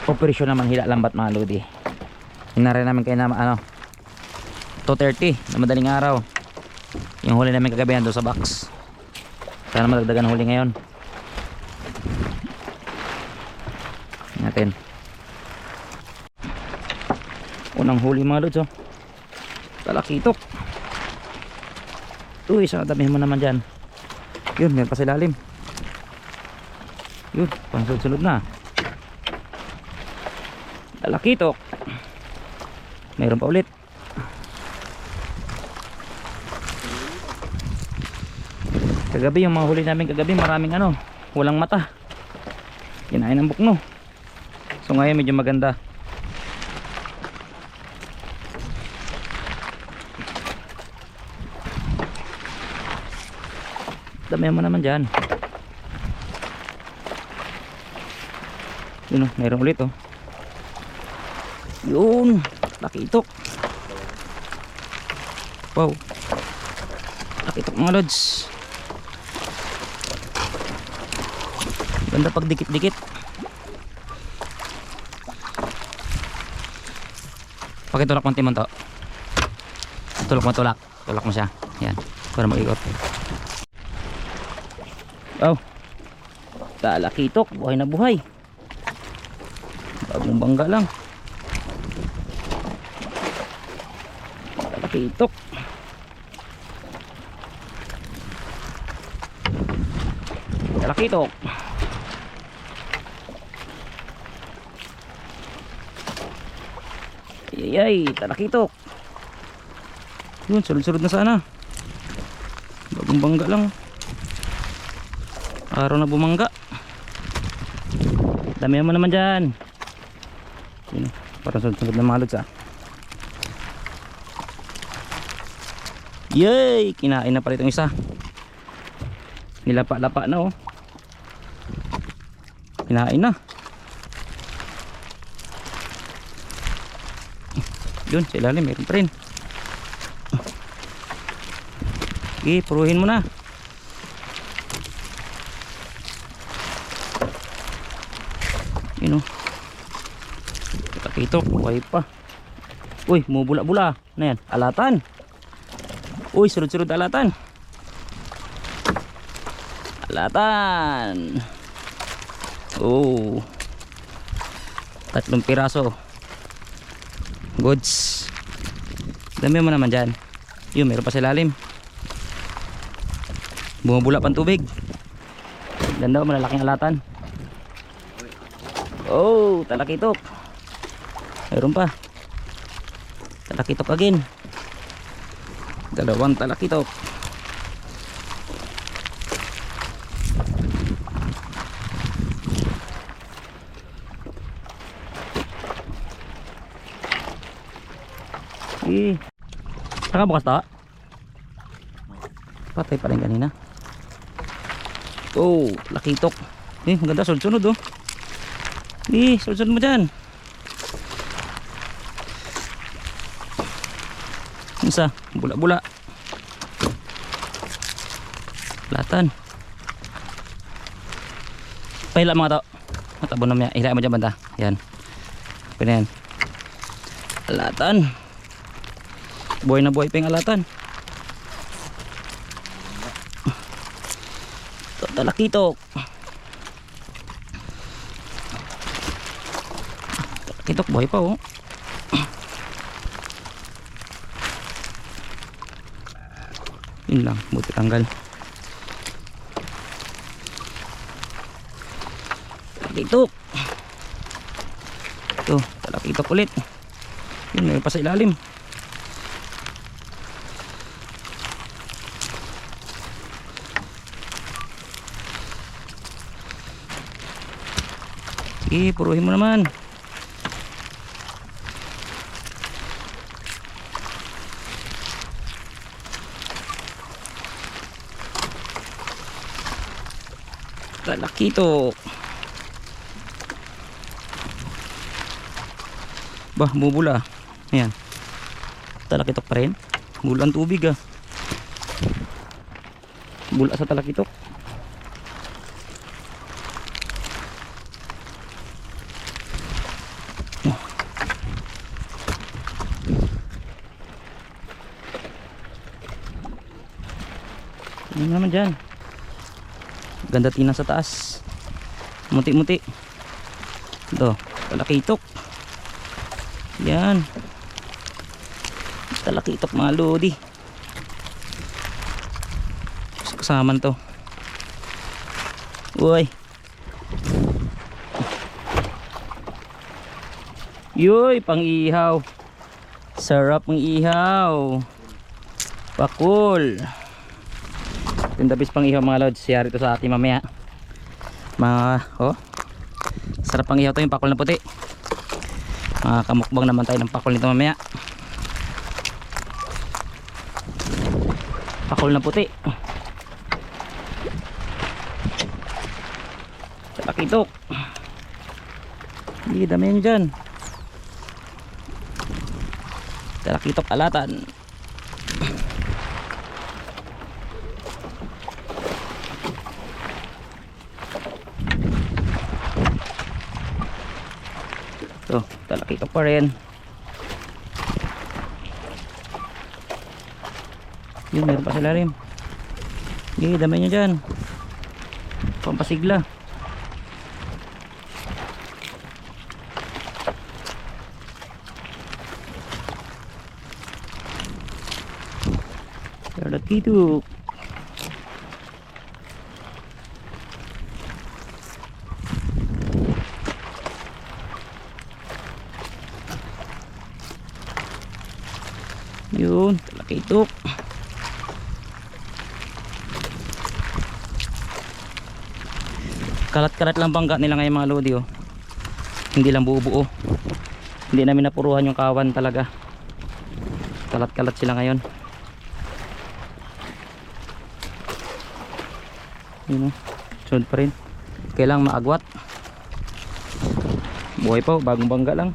operasyon naman hila lambat mga lodi. Hinarin namin kayo na 2:30 na madaling araw. Yung huli namin kagabi doon sa box. Sana madagdagan huli ngayon natin. Unang huli mga lods, oh. Talakitok. Uy, sa damihan mo naman dyan. Yun, meron pa sa ilalim. Yun, pansulod-sulod na. Talakitok. Meron pa ulit. Kagabi yung mga huli namin kagabi, maraming walang mata. Kinain ng bukno. So ngayon medyo maganda. Damihan mo naman dyan. Yun, mayroon ulit, oh. Yun, lakitok. Wow, lakitok mga lods. Ganda pag dikit-dikit. Pakitulak mo timon to. Tulak mo, tulak. Tulak mo siya. Yan, para mag-ikot. Oh, talakitok, buhay na buhay. Bagong bangga lang. Talakitok. Talakitok. Yay, talakitok. Yun, sulod-sulod na sana. Bagong bangga lang. Araw na bumangga. Damihan mo naman dyan. Yun, parang sunod-sunod na mga lods, ah. Yay! Kinain na pala itong isa. Nilapa-lapa na, oh. Kinain na. Yun, sa ilalim meron pa rin. Okay, puruhin mo na. Yun, oh. Talakitok, buhay pa. Uy, mubula-bula. Ano yan? Alatan. Uy, surud-surud alatan. Alatan. Oh. 3 piraso. Goods. Dami mo naman dyan. Yun, meron pa sa ilalim. Bumubula pang tubig. Ganda, malalaking alatan. Oh, talakitok. Meron pa. Talakitok again. 2 talakitok. Saka bukas ta. Patay pa rin kanina. Oh, lakitok. Maganda, sunod-sunod, oh. Sunod-sunod mo dyan. Isa, bula-bula. Latan. Pahila mga to. Matabon na niya. Hila mo dyan banda. Yan. Yan. Latan. Buhay na buhay pa yung alatan. Ito, talakitok. Talakitok, buhay pa, oh. Yun lang, buti tanggal. Talakitok. Ito, talakitok ulit. Yun, may pa sa ilalim. Puruhin mo naman. Talakitok. Bah, bubula. Ayan. Talakitok pa rin. Bulan tubig, ah. Bula sa talakitok. Yun naman dyan. Ganda tingnan sa taas. Muti-muti. Ito, talakitok. Yan. Talakitok mga lodi. Kasama to. Uy. Yoy, pang ihaw. Sarap ng ihaw. Pakul. Tindabis pang ihaw mga lods. Siyari to sa atin mamaya. Sarap pang ihaw to yung pakul na puti. Kamukbang naman tayo ng pakul nito mamaya. Pakul na puti. Talakitok. Hindi, dami yan dyan. Talakitok alatan. Ito, talakitok pa rin. Yun, meron pa sa lalim. Hindi, dami nyo dyan. Pampasigla. Talakitok. Yun, talakitok. Kalat-kalat lang bangga nila ngayon mga lodi, oh. Hindi lang buo-buo. Hindi namin napuruhan yung kawan talaga. Kalat-kalat sila ngayon. Yun, oh. Sunod pa rin. Kailangan maagwat. Buhay pa, bagong bangga lang.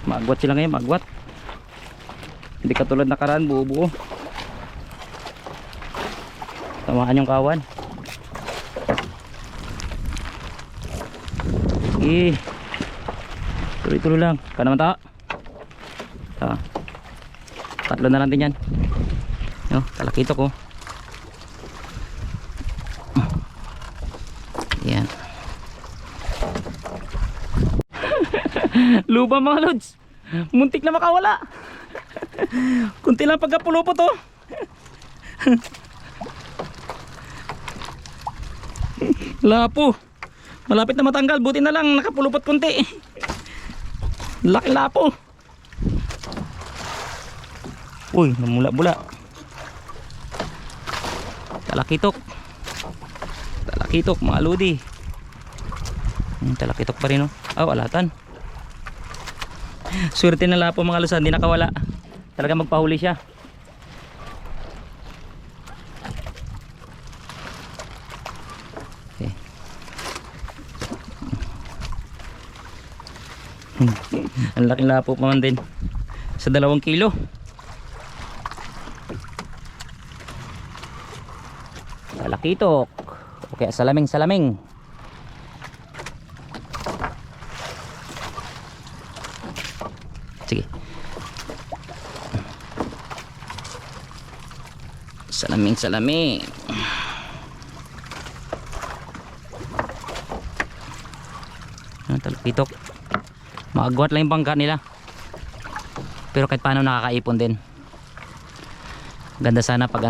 Maagwat sila ngayon, maagwat. Hindi katulad nakaraan, buo-buo. Tamaan yung kawan. Tuloy-tuloy lang. Ka naman ta. Tatlo na lang din yan. Talakitok, oh. Yan. Luba mga lods. Muntik na makawala. Kunti lang pagkapulupot, oh. Lapo. Malapit na matanggal. Buti na lang nakapulupot kunti. Laki lapo. Uy, namula-bula. Talakitok. Talakitok mga lodi. Talakitok pa rin, oh. Alatan. Swerte na lapo mga lusan. Hindi nakawala. Talaga magpahuli siya. Ang laking lapo pa man din. Sa 2 kilo. Talakitok. Okay, salaming. Sige. Salaming. Talakitok. Maagwat lang yung bangka nila. Pero kahit paano nakakaipon din. Ganda sana pag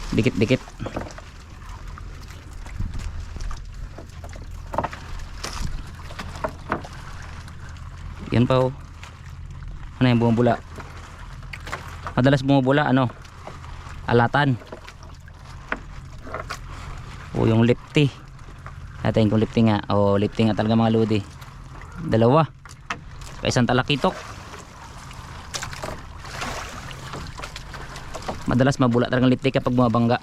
dikit-dikit. Yan pa, oh. Ano yung bumubula? Madalas bumubula, alatan. O yung lipty. Natin kung lipty nga. Lipty nga talaga mga lodi. 2. Isang talakitok. Madalas mabula talagang lipty kapag bumabangga.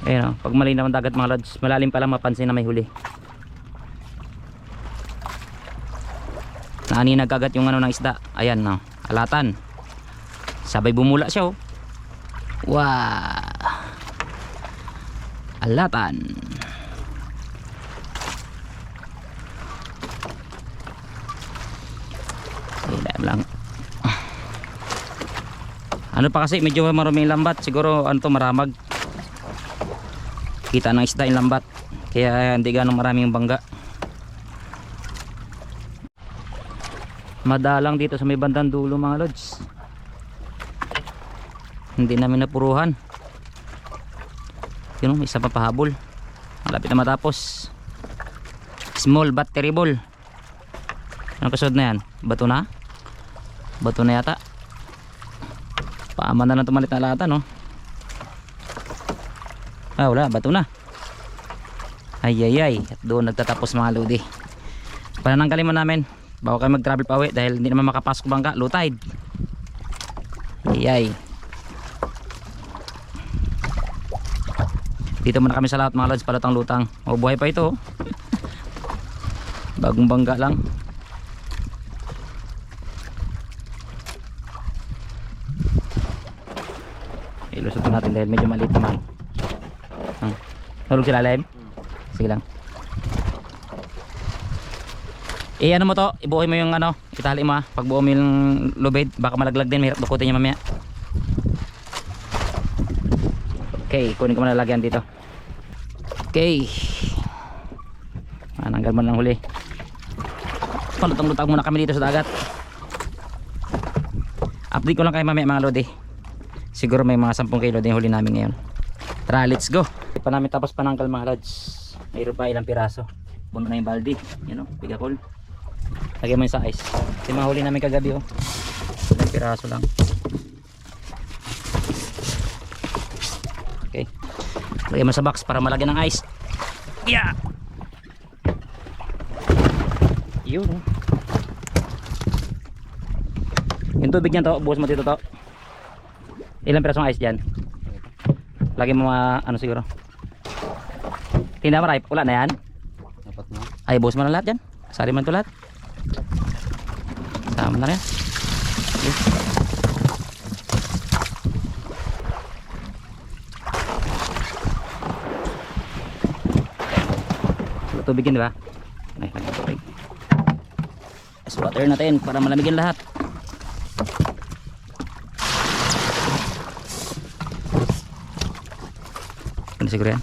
Ayan, pag malinaw ang dagat mga lods, malalim pa lang mapansin na may huli. Naani nagkagat yung ng isda. Ayan, alatan. Sabay bumula siya, oh. Wow. alatan. Ilan lang. Ano pa kasi medyo maruming lambat, siguro ano to, maramag. Kita ng isda yung lambat, kaya hindi ganong maraming bangga. Madalang dito sa may bandang dulo mga lods. Hindi namin napuruhan. Yun, isa pa pahabol. Malapit na matapos. Small but terrible. Anong kasunod na yan? Bato na? Bato na yata. Paaman na lang tumalit na lata, no? Ah, wala, bato na. Ay ay ay, at doon nagtatapos mga lodi. Panananggalin mo namin bago kayo mag travel pa uwi dahil hindi naman makapasok bangka, low tide. Ay ay. Dito muna kami sa lahat mga lods, palatang lutang. O, buhay pa ito, oh. Bagong bangga lang. Ilusot natin dahil medyo maliit naman. Nalog sila live? Sige lang. Ano mo to, ibuhay mo yung ano, itali mo ha. Pag buo mo yung lubid, baka malaglag din, mahirap dukutin niya mamaya. Okay, kunin ko muna lagyan dito. Okay. Mananggal mo ng huli. Palutang-lutang muna kami dito sa dagat. Update ko lang kayo mamaya mga lodi. Siguro may mga 10 kilo din huli namin ngayon. Tara, let's go. Hindi pa namin tapos pananggal mga lods. Mayroon pa ilang piraso. Puno na yung baldi. Yan o, pigakol. Lagyan mo yung sa ice. Ito yung mga huli namin kagabi o. Ilang piraso lang. Okay. Lagyan mo sa box para malagyan ng ice. Yeah! Yun o. Yung tubig niyan to, buhos mo dito to. Ilang pirasong ice dyan? Lagyan mo mga ano siguro. Tingnan mo, ripe. Wala na yan? Dapat na. Ay, buhos mo na lahat dyan. Sari man to lahat. Sama na rin. Okay. Tubig yun, diba? Ay, lagyan tubig. Ice water natin para malamigin lahat. Ano siguro yan?